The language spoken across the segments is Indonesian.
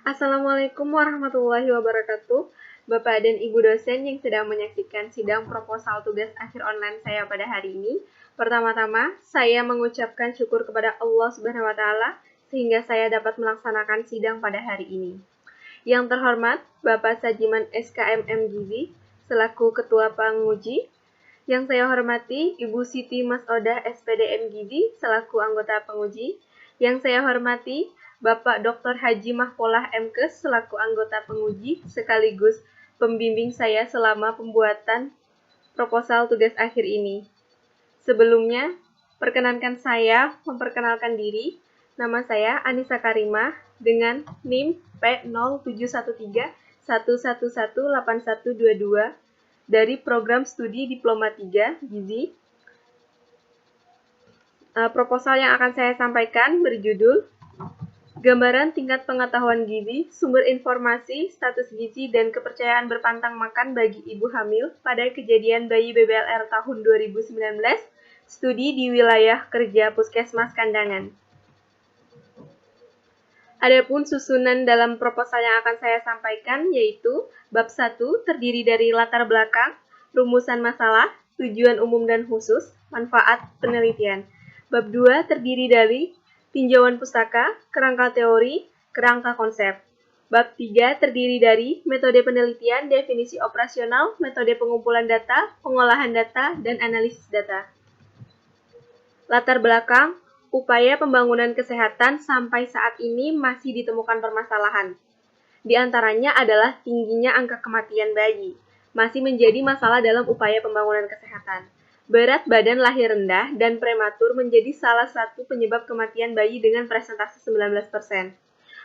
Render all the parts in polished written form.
Assalamualaikum warahmatullahi wabarakatuh, Bapak dan Ibu dosen yang sedang menyaksikan sidang proposal tugas akhir online saya pada hari ini. Pertama-tama, saya mengucapkan syukur kepada Allah Subhanahu wa taala sehingga saya dapat melaksanakan sidang pada hari ini. Yang terhormat, Bapak Sajiman SKMM Gizi selaku Ketua Penguji. Yang saya hormati Ibu Siti Masodah SPDM Gizi selaku anggota penguji. Yang saya hormati Bapak Dr. Haji Mahpolah Mkes selaku anggota penguji sekaligus pembimbing saya selama pembuatan proposal tugas akhir ini. Sebelumnya, perkenankan saya memperkenalkan diri. Nama saya Anissa Karimah dengan NIM P071311118122 dari Program Studi Diploma 3 Gizi. Proposal yang akan saya sampaikan berjudul Gambaran tingkat pengetahuan gizi, sumber informasi, status gizi, dan kepercayaan berpantang makan bagi ibu hamil pada kejadian bayi BBLR tahun 2019, studi di wilayah kerja Puskesmas Kandangan. Adapun susunan dalam proposal yang akan saya sampaikan yaitu bab 1 terdiri dari latar belakang, rumusan masalah, tujuan umum dan khusus, manfaat penelitian. Bab 2 terdiri dari tinjauan pustaka, kerangka teori, kerangka konsep. Bab 3 terdiri dari metode penelitian, definisi operasional, metode pengumpulan data, pengolahan data, dan analisis data. Latar belakang, upaya pembangunan kesehatan sampai saat ini masih ditemukan permasalahan. Di antaranya adalah tingginya angka kematian bayi, masih menjadi masalah dalam upaya pembangunan kesehatan. Berat badan lahir rendah dan prematur menjadi salah satu penyebab kematian bayi dengan presentase 19%.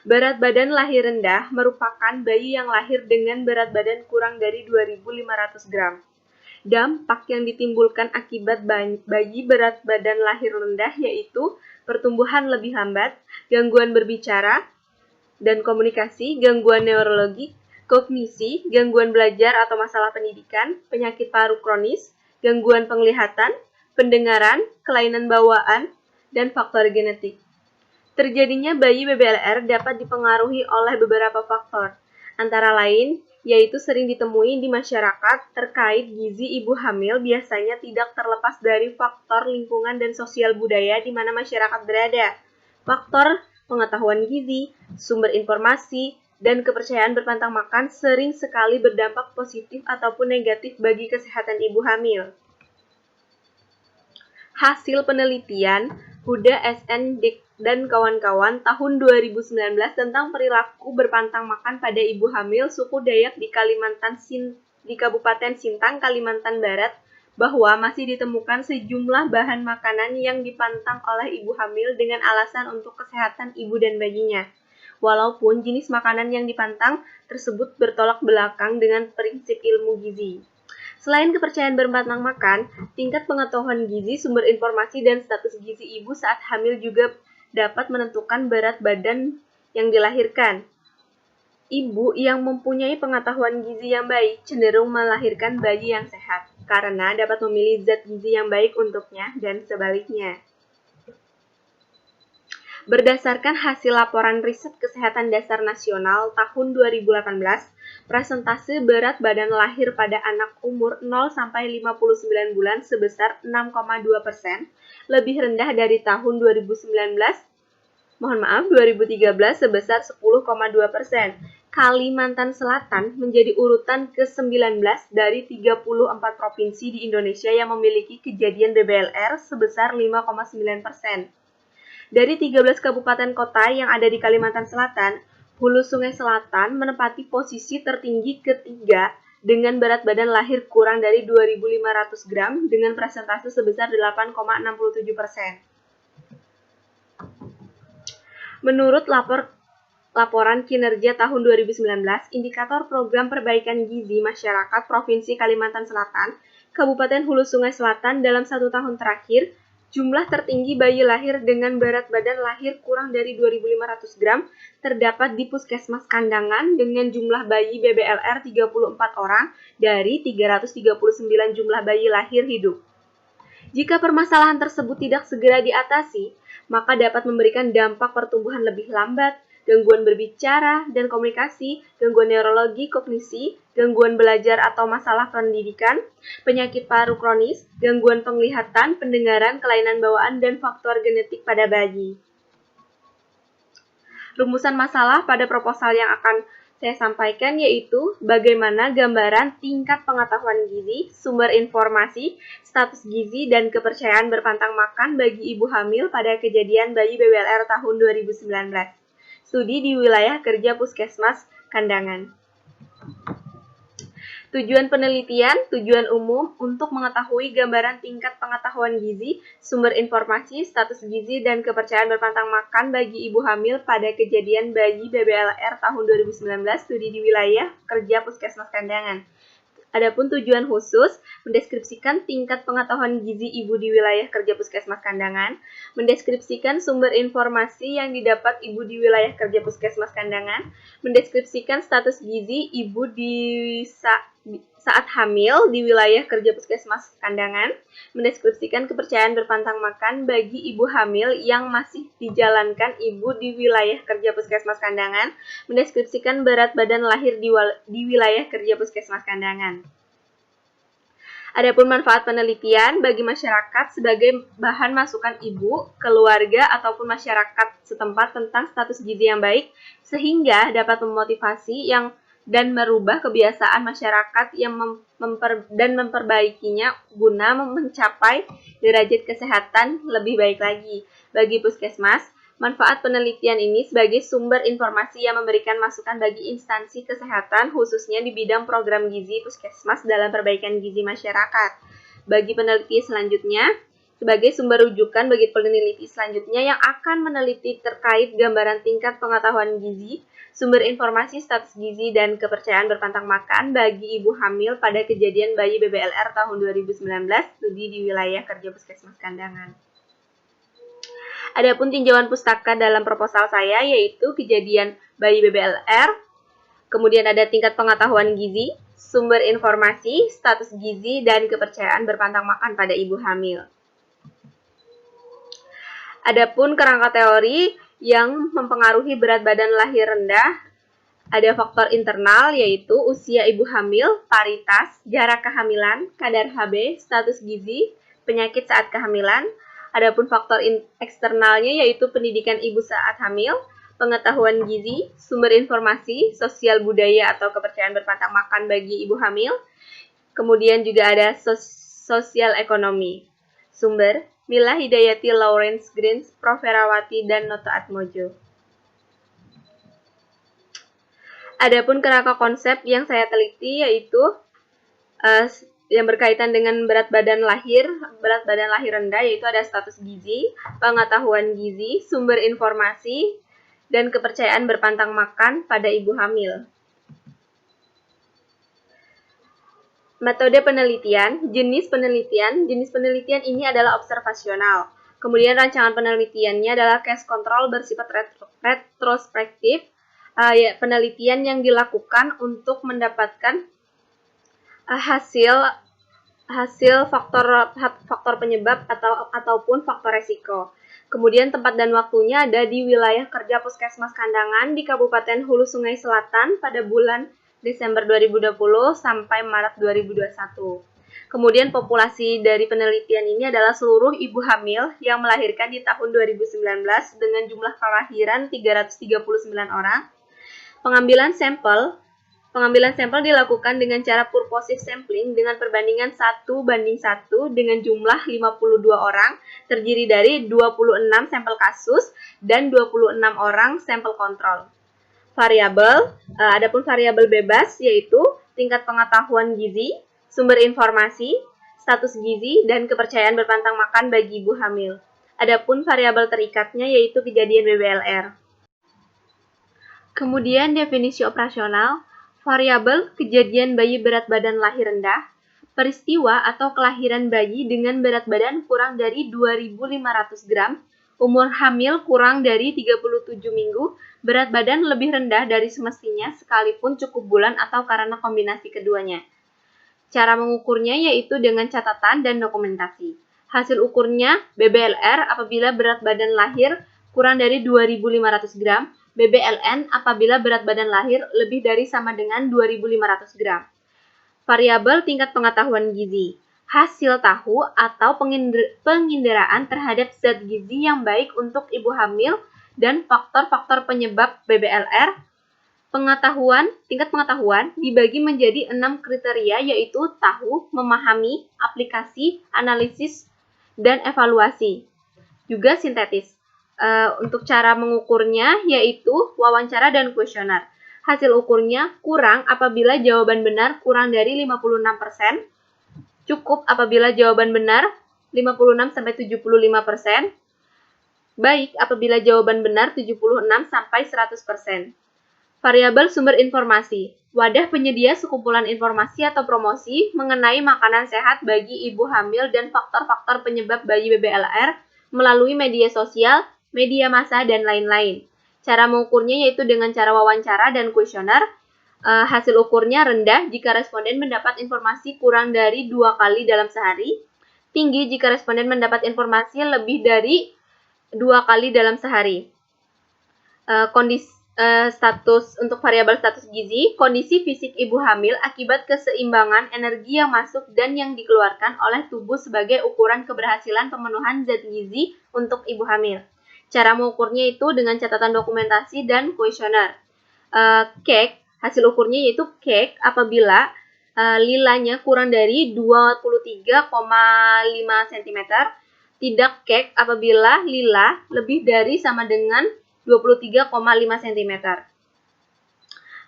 Berat badan lahir rendah merupakan bayi yang lahir dengan berat badan kurang dari 2.500 gram. Dampak yang ditimbulkan akibat bayi berat badan lahir rendah yaitu pertumbuhan lebih lambat, gangguan berbicara dan komunikasi, gangguan neurologik, kognisi, gangguan belajar atau masalah pendidikan, penyakit paru kronis, gangguan penglihatan, pendengaran, kelainan bawaan, dan faktor genetik. Terjadinya bayi BBLR dapat dipengaruhi oleh beberapa faktor, antara lain yaitu sering ditemui di masyarakat terkait gizi ibu hamil biasanya tidak terlepas dari faktor lingkungan dan sosial budaya di mana masyarakat berada. Faktor pengetahuan gizi, sumber informasi, dan kepercayaan berpantang makan sering sekali berdampak positif ataupun negatif bagi kesehatan ibu hamil. Hasil penelitian Huda SN dan kawan-kawan tahun 2019 tentang perilaku berpantang makan pada ibu hamil suku Dayak di Kabupaten Sintang, Kalimantan Barat bahwa masih ditemukan sejumlah bahan makanan yang dipantang oleh ibu hamil dengan alasan untuk kesehatan ibu dan bayinya. Walaupun jenis makanan yang dipantang tersebut bertolak belakang dengan prinsip ilmu gizi. Selain kepercayaan berpantang makan, tingkat pengetahuan gizi, sumber informasi, dan status gizi ibu saat hamil juga dapat menentukan berat badan yang dilahirkan. Ibu yang mempunyai pengetahuan gizi yang baik cenderung melahirkan bayi yang sehat, karena dapat memilih zat gizi yang baik untuknya dan sebaliknya. Berdasarkan hasil laporan riset kesehatan dasar nasional tahun 2018, presentase berat badan lahir pada anak umur 0-59 bulan sebesar 6,2%, lebih rendah dari tahun 2013 sebesar 10,2%. Kalimantan Selatan menjadi urutan ke-19 dari 34 provinsi di Indonesia yang memiliki kejadian BBLR sebesar 5,9%. Dari 13 kabupaten kota yang ada di Kalimantan Selatan, Hulu Sungai Selatan menempati posisi tertinggi ketiga dengan berat badan lahir kurang dari 2.500 gram dengan presentase sebesar 8,67%. Menurut laporan kinerja tahun 2019, indikator program perbaikan gizi masyarakat Provinsi Kalimantan Selatan, Kabupaten Hulu Sungai Selatan dalam 1 tahun terakhir, jumlah tertinggi bayi lahir dengan berat badan lahir kurang dari 2.500 gram terdapat di Puskesmas Kandangan dengan jumlah bayi BBLR 34 orang dari 339 jumlah bayi lahir hidup. Jika permasalahan tersebut tidak segera diatasi, maka dapat memberikan dampak pertumbuhan lebih lambat, gangguan berbicara dan komunikasi, gangguan neurologi, kognisi, gangguan belajar atau masalah pendidikan, penyakit paru kronis, gangguan penglihatan, pendengaran, kelainan bawaan, dan faktor genetik pada bayi. Rumusan masalah pada proposal yang akan saya sampaikan yaitu bagaimana gambaran tingkat pengetahuan gizi, sumber informasi, status gizi, dan kepercayaan berpantang makan bagi ibu hamil pada kejadian bayi BBLR tahun 2019. Studi di wilayah kerja Puskesmas Kandangan. Tujuan penelitian, tujuan umum untuk mengetahui gambaran tingkat pengetahuan gizi, sumber informasi, status gizi, dan kepercayaan berpantang makan bagi ibu hamil pada kejadian bayi BBLR tahun 2019, studi di wilayah kerja Puskesmas Kandangan. Adapun tujuan khusus, mendeskripsikan tingkat pengetahuan gizi ibu di wilayah kerja Puskesmas Kandangan, mendeskripsikan sumber informasi yang didapat ibu di wilayah kerja Puskesmas Kandangan, mendeskripsikan status gizi ibu di saat hamil di wilayah kerja Puskesmas Kandangan, mendeskripsikan kepercayaan berpantang makan bagi ibu hamil yang masih dijalankan ibu di wilayah kerja Puskesmas Kandangan, mendeskripsikan berat badan lahir di wilayah kerja Puskesmas Kandangan. Adapun manfaat penelitian bagi masyarakat sebagai bahan masukan ibu, keluarga, ataupun masyarakat setempat tentang status gizi yang baik, sehingga dapat memotivasi dan merubah kebiasaan masyarakat yang memperbaikinya guna mencapai derajat kesehatan lebih baik lagi. Bagi Puskesmas, manfaat penelitian ini sebagai sumber informasi yang memberikan masukan bagi instansi kesehatan khususnya di bidang program gizi Puskesmas dalam perbaikan gizi masyarakat. Bagi peneliti selanjutnya, sebagai sumber rujukan bagi peneliti selanjutnya yang akan meneliti terkait gambaran tingkat pengetahuan gizi, sumber informasi status gizi dan kepercayaan berpantang makan bagi ibu hamil pada kejadian bayi BBLR tahun 2019, studi di wilayah kerja Puskesmas Kandangan. Adapun tinjauan pustaka dalam proposal saya yaitu kejadian bayi BBLR, kemudian ada tingkat pengetahuan gizi, sumber informasi, status gizi, dan kepercayaan berpantang makan pada ibu hamil. Adapun kerangka teori yang mempengaruhi berat badan lahir rendah, ada faktor internal yaitu usia ibu hamil, paritas, jarak kehamilan, kadar Hb, status gizi, penyakit saat kehamilan. Adapun faktor eksternalnya yaitu pendidikan ibu saat hamil, pengetahuan gizi, sumber informasi, sosial budaya atau kepercayaan berpantang makan bagi ibu hamil. Kemudian juga ada sosial ekonomi. Sumber Mila Hidayati, Lawrence Greens, Prof. Ferawati, dan Noto Atmojo. Adapun kerangka konsep yang saya teliti yaitu yang berkaitan dengan berat badan lahir rendah yaitu ada status gizi, pengetahuan gizi, sumber informasi, dan kepercayaan berpantang makan pada ibu hamil. Metode penelitian, jenis penelitian ini adalah observasional. Kemudian rancangan penelitiannya adalah case control bersifat retrospektif, penelitian yang dilakukan untuk mendapatkan hasil faktor penyebab ataupun faktor resiko. Kemudian tempat dan waktunya ada di wilayah kerja Puskesmas Kandangan di Kabupaten Hulu Sungai Selatan pada bulan Desember 2020 sampai Maret 2021. Kemudian populasi dari penelitian ini adalah seluruh ibu hamil yang melahirkan di tahun 2019 dengan jumlah kelahiran 339 orang. Pengambilan sampel dilakukan dengan cara purposive sampling dengan perbandingan 1:1 dengan jumlah 52 orang, terdiri dari 26 sampel kasus dan 26 orang sampel kontrol. Adapun variabel bebas yaitu tingkat pengetahuan gizi, sumber informasi, status gizi, dan kepercayaan berpantang makan bagi ibu hamil. Adapun variabel terikatnya yaitu kejadian BBLR. Kemudian definisi operasional, variabel kejadian bayi berat badan lahir rendah, peristiwa atau kelahiran bayi dengan berat badan kurang dari 2.500 gram, umur hamil kurang dari 37 minggu, berat badan lebih rendah dari semestinya sekalipun cukup bulan atau karena kombinasi keduanya. Cara mengukurnya yaitu dengan catatan dan dokumentasi. Hasil ukurnya BBLR apabila berat badan lahir kurang dari 2.500 gram, BBLN apabila berat badan lahir lebih dari sama dengan 2.500 gram. Variabel tingkat pengetahuan gizi. Hasil tahu atau penginderaan terhadap zat gizi yang baik untuk ibu hamil dan faktor-faktor penyebab BBLR. Tingkat pengetahuan dibagi menjadi 6 kriteria, yaitu tahu, memahami, aplikasi, analisis, dan evaluasi. Juga sintetis. Untuk cara mengukurnya yaitu wawancara dan kuesioner. Hasil ukurnya kurang apabila jawaban benar kurang dari 56%, cukup apabila jawaban benar 56-75%, baik apabila jawaban benar 76-100%. Variabel sumber informasi. Wadah penyedia sekumpulan informasi atau promosi mengenai makanan sehat bagi ibu hamil dan faktor-faktor penyebab bayi BBLR melalui media sosial, media massa, dan lain-lain. Cara mengukurnya yaitu dengan cara wawancara dan kuesioner. Hasil ukurnya rendah jika responden mendapat informasi kurang dari 2 kali dalam sehari, tinggi jika responden mendapat informasi lebih dari 2 kali dalam sehari. Untuk variabel status gizi, kondisi fisik ibu hamil akibat keseimbangan energi yang masuk dan yang dikeluarkan oleh tubuh sebagai ukuran keberhasilan pemenuhan zat gizi untuk ibu hamil. Cara mengukurnya itu dengan catatan dokumentasi dan kuesioner. Cake, hasil ukurnya yaitu cake apabila lilanya kurang dari 23,5 cm, tidak cake apabila lila lebih dari sama dengan 23,5 cm.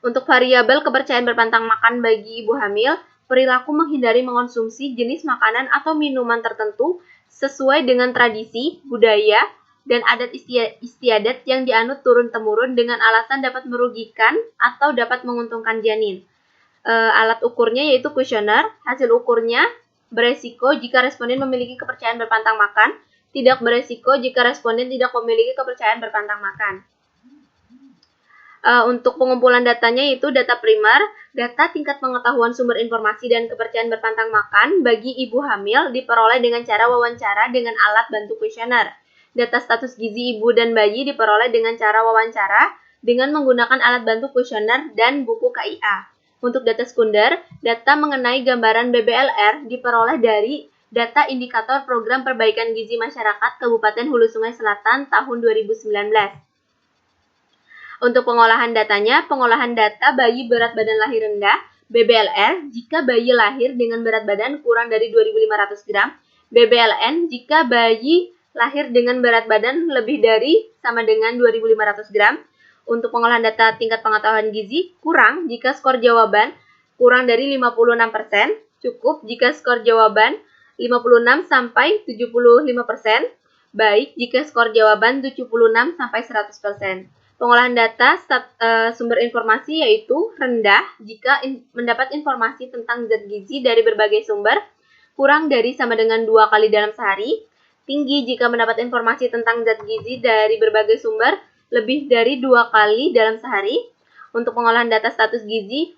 Untuk variabel kepercayaan berpantang makan bagi ibu hamil, perilaku menghindari mengonsumsi jenis makanan atau minuman tertentu sesuai dengan tradisi, budaya, dan adat istiadat yang dianut turun-temurun dengan alasan dapat merugikan atau dapat menguntungkan janin. Alat ukurnya yaitu kuesioner. Hasil ukurnya beresiko jika responden memiliki kepercayaan berpantang makan, tidak beresiko jika responden tidak memiliki kepercayaan berpantang makan. Untuk pengumpulan datanya yaitu data primer, data tingkat pengetahuan sumber informasi dan kepercayaan berpantang makan bagi ibu hamil diperoleh dengan cara wawancara dengan alat bantu kuesioner. Data status gizi ibu dan bayi diperoleh dengan cara wawancara dengan menggunakan alat bantu kuesioner dan buku KIA. Untuk data sekunder, data mengenai gambaran BBLR diperoleh dari data indikator Program Perbaikan Gizi Masyarakat Kabupaten Hulu Sungai Selatan tahun 2019. Untuk pengolahan datanya, pengolahan data bayi berat badan lahir rendah, BBLR, jika bayi lahir dengan berat badan kurang dari 2.500 gram, BBLN, jika bayi lahir dengan berat badan lebih dari sama dengan 2.500 gram. Untuk pengolahan data tingkat pengetahuan gizi, kurang jika skor jawaban kurang dari 56%, cukup jika skor jawaban 56-75%, baik jika skor jawaban 76-100%. Pengolahan data sumber informasi yaitu rendah jika mendapat informasi tentang zat gizi dari berbagai sumber kurang dari sama dengan 2 kali dalam sehari, tinggi jika mendapat informasi tentang zat gizi dari berbagai sumber lebih dari 2 kali dalam sehari. Untuk pengolahan data status gizi,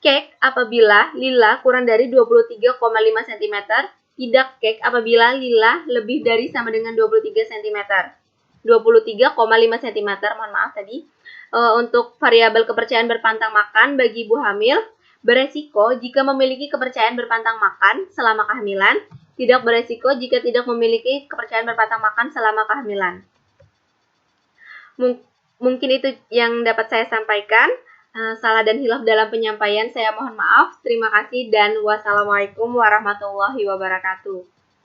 cake apabila lila kurang dari 23,5 cm, tidak cake apabila lila lebih dari sama dengan 23 cm. 23,5 cm, mohon maaf tadi. Untuk variabel kepercayaan berpantang makan bagi ibu hamil, beresiko jika memiliki kepercayaan berpantang makan selama kehamilan, tidak beresiko jika tidak memiliki kepercayaan berpantang makan selama kehamilan. Mungkin itu yang dapat saya sampaikan. Salah dan hilaf dalam penyampaian saya mohon maaf. Terima kasih dan wassalamualaikum warahmatullahi wabarakatuh.